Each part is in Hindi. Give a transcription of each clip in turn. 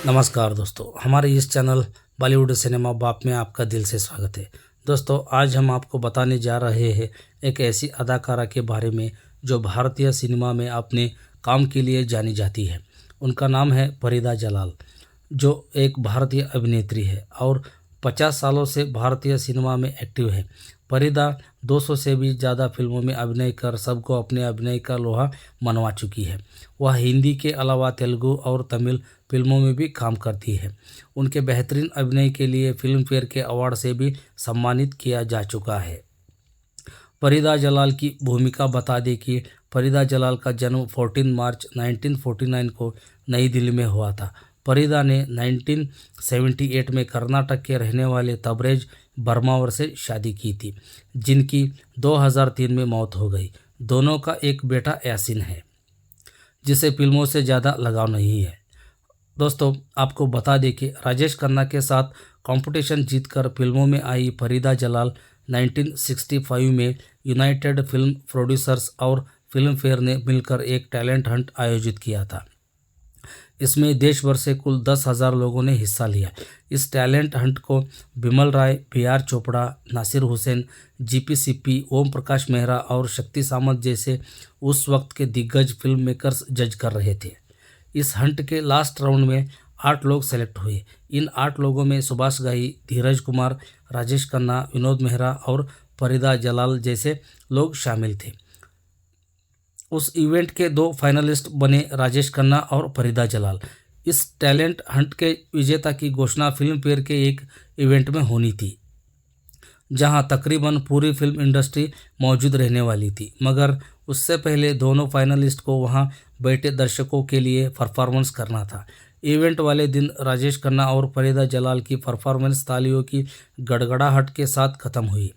नमस्कार दोस्तों, हमारे इस चैनल बॉलीवुड सिनेमा बाप में आपका दिल से स्वागत है। दोस्तों, आज हम आपको बताने जा रहे हैं एक ऐसी अदाकारा के बारे में जो भारतीय सिनेमा में अपने काम के लिए जानी जाती है। उनका नाम है फरीदा जलाल, जो एक भारतीय अभिनेत्री है और 50 सालों से भारतीय सिनेमा में एक्टिव है। फरीदा 200 से भी ज़्यादा फिल्मों में अभिनय कर सबको अपने अभिनय का लोहा मनवा चुकी है। वह हिंदी के अलावा तेलुगु और तमिल फिल्मों में भी काम करती है। उनके बेहतरीन अभिनय के लिए फिल्म फेयर के अवार्ड से भी सम्मानित किया जा चुका है। फरीदा जलाल की भूमिका बता दें कि फरीदा जलाल का जन्म 14 मार्च 1949 को नई दिल्ली में हुआ था। फरीदा ने 1978 में कर्नाटक के रहने वाले तबरेज बर्मावर से शादी की थी, जिनकी 2003 में मौत हो गई। दोनों का एक बेटा यासिन है, जिसे फिल्मों से ज़्यादा लगाव नहीं है। दोस्तों, आपको बता दें कि राजेश खन्ना के साथ कंपटीशन जीतकर फिल्मों में आई फरीदा जलाल 1965 में यूनाइटेड फिल्म प्रोड्यूसर्स और फिल्म फेयर ने मिलकर एक टैलेंट हंट आयोजित किया था। इसमें देश भर से कुल 10,000 लोगों ने हिस्सा लिया। इस टैलेंट हंट को बिमल राय, बी.आर. चोपड़ा, नासिर हुसैन, जी.पी. सिप्पी, ओम प्रकाश मेहरा और शक्ति सामंत जैसे उस वक्त के दिग्गज फिल्म मेकर्स जज कर रहे थे। इस हंट के लास्ट राउंड में 8 लोग सेलेक्ट हुए। इन 8 लोगों में सुभाष घाई, धीरज कुमार, राजेश खन्ना, विनोद मेहरा और फरीदा जलाल जैसे लोग शामिल थे। उस इवेंट के 2 फाइनलिस्ट बने राजेश खन्ना और फरीदा जलाल। इस टैलेंट हंट के विजेता की घोषणा फिल्म फेयर के एक इवेंट में होनी थी, जहां तकरीबन पूरी फिल्म इंडस्ट्री मौजूद रहने वाली थी, मगर उससे पहले दोनों फाइनलिस्ट को वहां बैठे दर्शकों के लिए परफॉर्मेंस करना था। इवेंट वाले दिन राजेश खन्ना और फरीदा जलाल की परफॉर्मेंस तालियों की गड़गड़ाहट के साथ खत्म हुई।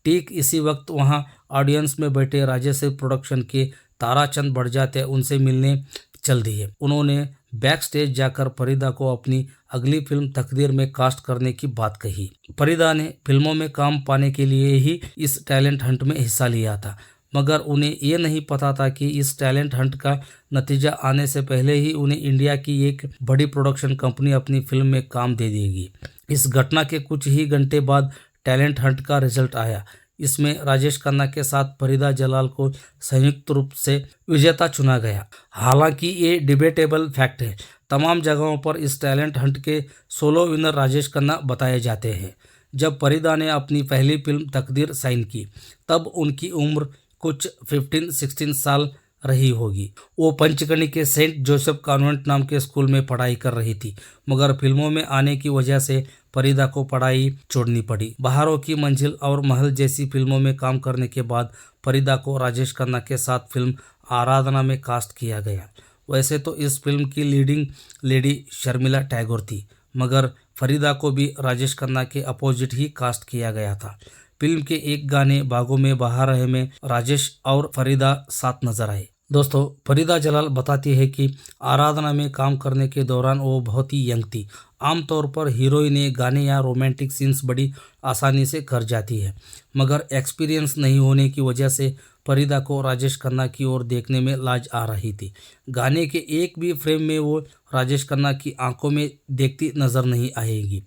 ठीक इसी वक्त वहां ऑडियंस में बैठे राजेश प्रोडक्शन के ताराचंद बड़जात्या उनसे मिलने चल दिए। उन्होंने बैक स्टेज जाकर फरीदा को अपनी अगली फिल्म तकदीर में कास्ट करने की बात कही। फरीदा ने फिल्मों में काम पाने के लिए ही इस टैलेंट हंट में हिस्सा लिया था, मगर उन्हें ये नहीं पता था कि इस टैलेंट हंट का नतीजा आने से पहले ही उन्हें इंडिया की एक बड़ी प्रोडक्शन कंपनी अपनी फिल्म में काम दे देगी। इस घटना के कुछ ही घंटे बाद टैलेंट हंट का रिजल्ट आया। इसमें राजेश खन्ना के साथ फरीदा जलाल को संयुक्त रूप से विजेता चुना गया। हालांकि ये डिबेटेबल फैक्ट है। तमाम जगहों पर इस टैलेंट हंट के सोलो विनर राजेश खन्ना बताए जाते हैं। जब फरीदा ने अपनी पहली फिल्म तकदीर साइन की, तब उनकी उम्र कुछ 15-16 साल रही होगी। वो पंचकर्णी के सेंट जोसेफ कॉन्वेंट नाम के स्कूल में पढ़ाई कर रही थी, मगर फिल्मों में आने की वजह से फरीदा को पढ़ाई छोड़नी पड़ी। बहारों की मंजिल और महल जैसी फिल्मों में काम करने के बाद फरीदा को राजेश खन्ना के साथ फिल्म आराधना में कास्ट किया गया। वैसे तो इस फिल्म की लीडिंग लेडी शर्मिला टैगोर थी, मगर फरीदा को भी राजेश खन्ना के अपोजिट ही कास्ट किया गया था। फिल्म के एक गाने बागों में बहा रहे में राजेश और फरीदा साथ नजर आए। दोस्तों, फरीदा जलाल बताती है कि आराधना में काम करने के दौरान वो बहुत ही यंग थी। आमतौर पर हीरोइनें गाने या रोमांटिक सीन्स बड़ी आसानी से कर जाती है, मगर एक्सपीरियंस नहीं होने की वजह से फरीदा को राजेश खन्ना की ओर देखने में लाज आ रही थी। गाने के एक भी फ्रेम में वो राजेश खन्ना की आंखों में देखती नजर नहीं आएगी।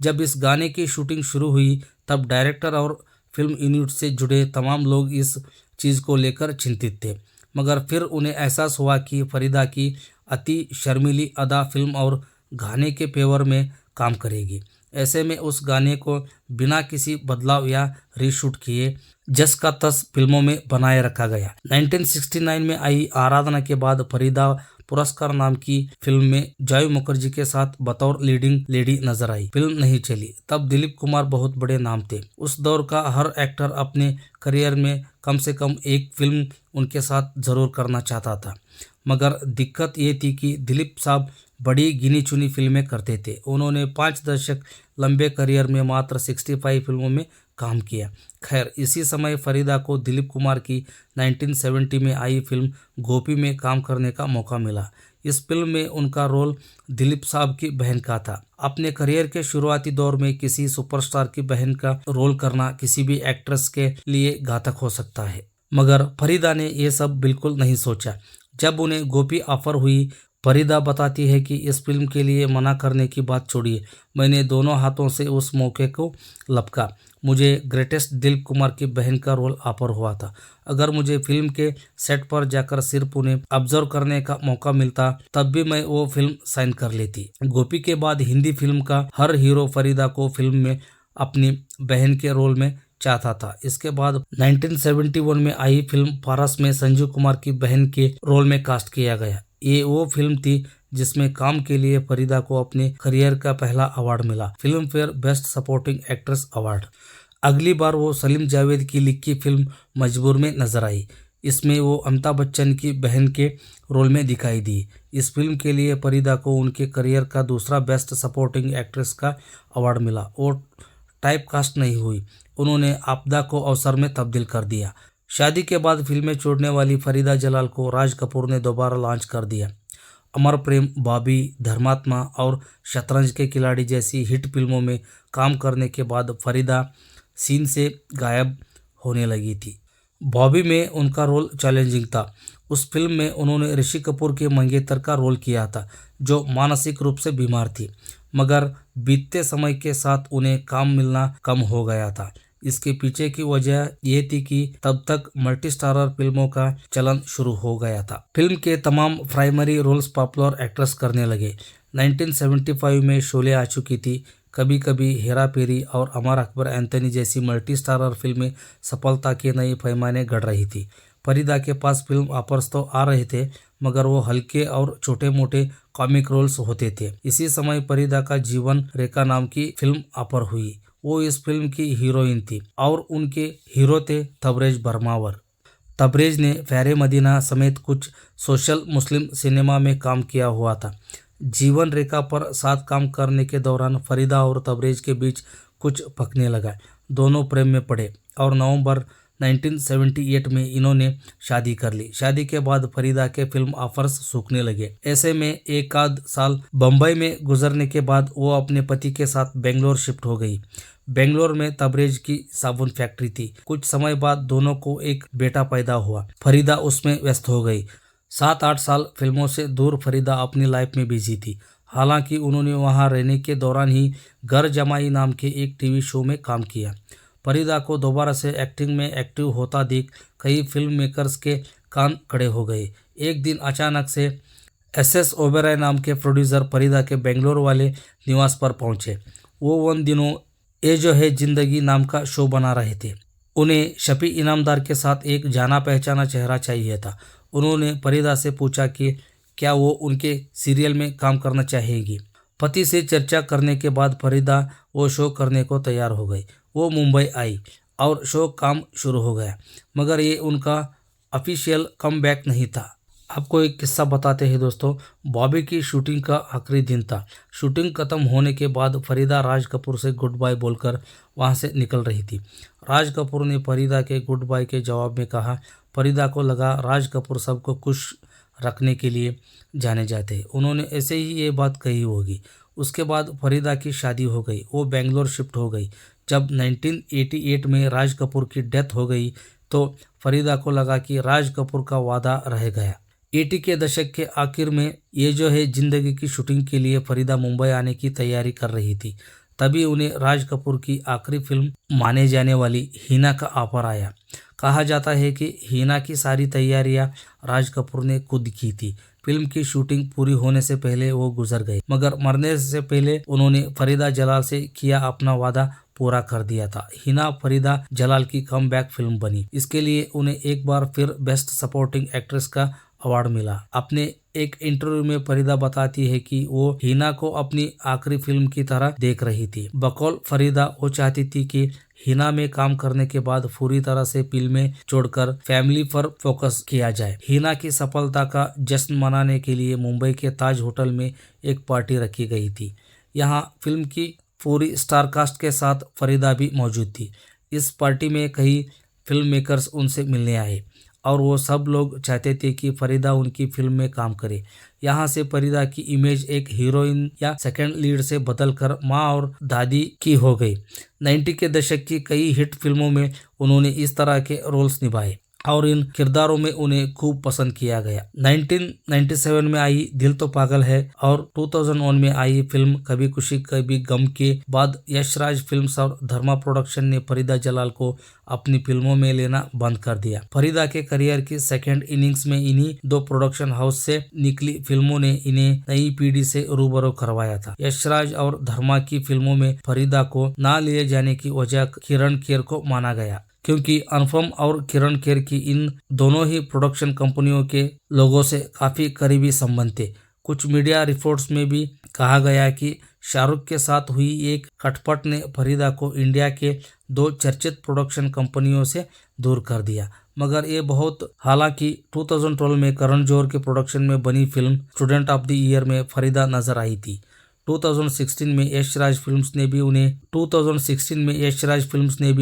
जब इस गाने की शूटिंग शुरू हुई, तब डायरेक्टर और फिल्म यूनिट से जुड़े तमाम लोग इस चीज़ को लेकर चिंतित थे, मगर फिर उन्हें एहसास हुआ कि फरीदा की अति शर्मीली अदा फिल्म और गाने के फेवर में काम करेगी। ऐसे में उस गाने को बिना किसी बदलाव या रीशूट किए जस का तस फिल्मों में बनाए रखा गया। 1969 में आई आराधना के बाद फरीदा पुरस्कार नाम की फिल्म में जॉय मुखर्जी के साथ बतौर लीडिंग लेडी नजर आई। फिल्म नहीं चली। तब दिलीप कुमार बहुत बड़े नाम थे। उस दौर का हर एक्टर अपने करियर में कम से कम एक फिल्म उनके साथ जरूर करना चाहता था, मगर दिक्कत ये थी कि दिलीप साहब बड़ी गिनी चुनी फिल्में करते थे। उन्होंने 5 दशक लंबे करियर में मात्र 65 फिल्मों में काम किया। खैर, इसी समय फरीदा को दिलीप कुमार की 1970 में आई फिल्म गोपी में काम करने का मौका मिला। इस फिल्म में उनका रोल दिलीप साहब की बहन का था। अपने करियर के शुरुआती दौर में किसी सुपरस्टार की बहन का रोल करना किसी भी एक्ट्रेस के लिए घातक हो सकता है, मगर फरीदा ने यह सब बिल्कुल नहीं सोचा। जब उन्हें गोपी ऑफर हुई, फरीदा बताती है कि इस फिल्म के लिए मना करने की बात छोड़िए, मैंने दोनों हाथों से उस मौके को लपका। मुझे ग्रेटेस्ट दिलीप कुमार की बहन का रोल ऑफर हुआ था। अगर मुझे फिल्म के सेट पर जाकर सिर्फ उन्हें ऑब्जर्व करने का मौका मिलता तब भी मैं वो फिल्म साइन कर लेती। गोपी के बाद हिंदी फिल्म का हर हीरो फरीदा को फिल्म में अपनी बहन के रोल में चाहता था। इसके बाद 1971 में आई फिल्म पारस में संजीव कुमार की बहन के रोल में कास्ट किया गया। ये वो फिल्म थी जिसमें काम के लिए फरीदा को अपने करियर का पहला अवार्ड मिला, film fair best supporting actress award. अगली बार वो सलीम जावेद की लिखी फिल्म मजबूर में नजर आई। इसमें वो अमिताभ बच्चन की बहन के रोल में दिखाई दी। इस फिल्म के लिए फरीदा को उनके करियर का दूसरा बेस्ट सपोर्टिंग एक्ट्रेस का अवार्ड मिला। वो टाइप कास्ट नहीं हुई, उन्होंने आपदा को अवसर में तब्दील कर दिया। शादी के बाद फिल्में छोड़ने वाली फरीदा जलाल को राज कपूर ने दोबारा लॉन्च कर दिया। अमर प्रेम, बॉबी, धर्मात्मा और शतरंज के खिलाड़ी जैसी हिट फिल्मों में काम करने के बाद फरीदा सीन से गायब होने लगी थी। बॉबी में उनका रोल चैलेंजिंग था। उस फिल्म में उन्होंने ऋषि कपूर के मंगेतर का रोल किया था, जो मानसिक रूप से बीमार थी, मगर बीतते समय के साथ उन्हें काम मिलना कम हो गया था। इसके पीछे की वजह यह थी कि तब तक मल्टी स्टारर फिल्मों का चलन शुरू हो गया था। फिल्म के तमाम प्राइमरी रोल्स पॉपुलर एक्ट्रेस करने लगे। 1975 में शोले आ चुकी थी। कभी कभी, हेरा फेरी और अमर अकबर एंथनी जैसी मल्टी स्टारर फिल्में सफलता के नए पैमाने गढ़ रही थी। फरीदा के पास फिल्म ऑफर्स तो आ रहे थे, मगर वो हल्के और छोटे मोटे कॉमिक रोल्स होते थे। इसी समय फरीदा का जीवन रेखा नाम की फिल्म ऑफर हुई। वो इस फिल्म की हीरोइन थी और उनके हीरो थे तबरेज बर्मावर। तबरेज ने प्यारे मदीना समेत कुछ सोशल मुस्लिम सिनेमा में काम किया हुआ था। जीवन रेखा पर साथ काम करने के दौरान फरीदा और तबरेज के बीच कुछ पकने लगा। दोनों प्रेम में पड़े और नवंबर 1978 में इन्होंने शादी कर ली। शादी के बाद फरीदा के फिल्म ऑफर्स सूखने लगे। ऐसे में एक आध साल बम्बई में गुजरने के बाद वो अपने पति के साथ बेंगलोर शिफ्ट हो गई। बेंगलोर में तबरेज की साबुन फैक्ट्री थी। कुछ समय बाद दोनों को एक बेटा पैदा हुआ। फरीदा उसमें व्यस्त हो गई। 7-8 साल फिल्मों से दूर फरीदा अपनी लाइफ में बिजी थी। हालांकि उन्होंने वहां रहने के दौरान ही घर जमाई नाम के एक टीवी शो में काम किया। फरीदा को दोबारा से एक्टिंग में एक्टिव होता देख कई फिल्म मेकर्स के कान खड़े हो गए। एक दिन अचानक से एस ओबेरॉय नाम के प्रोड्यूसर फरीदा के बेंगलोर वाले निवास पर पहुंचे। वो उन दिनों ये जो है जिंदगी नाम का शो बना रहे थे। उन्हें शफी इनामदार के साथ एक जाना पहचाना चेहरा चाहिए था। उन्होंने फरीदा से पूछा कि क्या वो उनके सीरियल में काम करना चाहेगी। पति से चर्चा करने के बाद फरीदा वो शो करने को तैयार हो गई। वो मुंबई आई और शो काम शुरू हो गया, मगर ये उनका ऑफिशियल कमबैक नहीं था। आपको एक किस्सा बताते हैं दोस्तों। बॉबी की शूटिंग का आखिरी दिन था। शूटिंग खत्म होने के बाद फरीदा राज कपूर से गुड बाय बोलकर वहां से निकल रही थी। राज कपूर ने फरीदा के गुड बाय के जवाब में कहा, फरीदा को लगा राज कपूर सबको खुश रखने के लिए जाने जाते हैं, उन्होंने ऐसे ही ये बात कही होगी। उसके बाद फरीदा की शादी हो गई। वो बेंगलोर शिफ्ट हो गई। जब 1988 में राज कपूर की डेथ हो गई तो फरीदा को लगा कि राज कपूर का वादा रह गया। 80 के दशक के आखिर में ये जो है जिंदगी की शूटिंग के लिए फरीदा मुंबई आने की तैयारी कर रही थी। तभी उन्हें राज कपूर की आखिरी फिल्म माने जाने वाली हीना का ऑफर आया। कहा जाता है कि हीना की सारी तैयारियां राज कपूर ने खुद की थी। फिल्म की शूटिंग पूरी होने से पहले वो गुजर गए, मगर मरने से पहले उन्होंने फरीदा जलाल से किया अपना वादा पूरा कर दिया था। हिना फरीदा जलाल की कमबैक फिल्म बनी। इसके लिए उन्हें एक बार फिर बेस्ट सपोर्टिंग एक्ट्रेस का अवार्ड मिला। अपने एक इंटरव्यू में फरीदा बताती है कि वो हिना को अपनी आखिरी फिल्म की तरह देख रही थी। बकौल फरीदा वो चाहती थी कि हिना में काम करने के बाद पूरी तरह से फिल्में छोड़कर फैमिली पर फोकस किया जाए। हिना की सफलता का जश्न मनाने के लिए मुंबई के ताज होटल में एक पार्टी रखी गई थी। यहाँ फिल्म की पूरी स्टार कास्ट के साथ फरीदा भी मौजूद थी। इस पार्टी में कई फिल्म मेकर्स उनसे मिलने आए और वो सब लोग चाहते थे कि फरीदा उनकी फिल्म में काम करे। यहाँ से फरीदा की इमेज एक हीरोइन या सेकंड लीड से बदलकर माँ और दादी की हो गई। 90 के दशक की कई हिट फिल्मों में उन्होंने इस तरह के रोल्स निभाए और इन किरदारों में उन्हें खूब पसंद किया गया। 1997 में आई दिल तो पागल है और 2001 में आई फिल्म कभी खुशी कभी गम के बाद यशराज फिल्म्स और धर्मा प्रोडक्शन ने फरीदा जलाल को अपनी फिल्मों में लेना बंद कर दिया। फरीदा के करियर की सेकेंड इनिंग्स में इन्हीं दो प्रोडक्शन हाउस से निकली फिल्मों ने इन्हें नई पीढ़ी से रूबरू करवाया था। यशराज और धर्मा की फिल्मों में फरीदा को न लिए जाने की वजह किरण खेर को माना गया, क्योंकि अनुपम और किरण खेर की इन दोनों ही प्रोडक्शन कंपनियों के लोगों से काफी करीबी संबंध थे। कुछ मीडिया रिपोर्ट्स में भी कहा गया कि शाहरुख के साथ हुई एक खटपट ने फरीदा को इंडिया के दो चर्चित प्रोडक्शन कंपनियों से दूर कर दिया, मगर ये बहुत हालांकि 2012 में करण जौहर के प्रोडक्शन में बनी film student of the year में फरीदा नजर आई थी। 2016 में यशराज फिल्म्स ने भी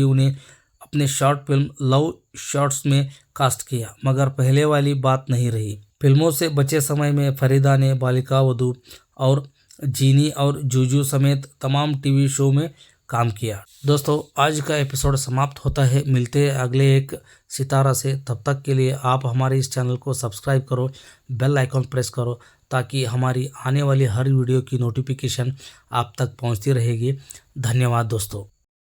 उन्हें अपने शॉर्ट फिल्म लव शॉट्स में कास्ट किया, मगर पहले वाली बात नहीं रही। फिल्मों से बचे समय में फरीदा ने बालिका वधू और जीनी और जूजू समेत तमाम टीवी शो में काम किया। दोस्तों, आज का एपिसोड समाप्त होता है। मिलते हैं अगले एक सितारा से। तब तक के लिए आप हमारे इस चैनल को सब्सक्राइब करो, बेल आइकॉन प्रेस करो, ताकि हमारी आने वाली हर वीडियो की नोटिफिकेशन आप तक पहुंचती रहेगी। धन्यवाद दोस्तों।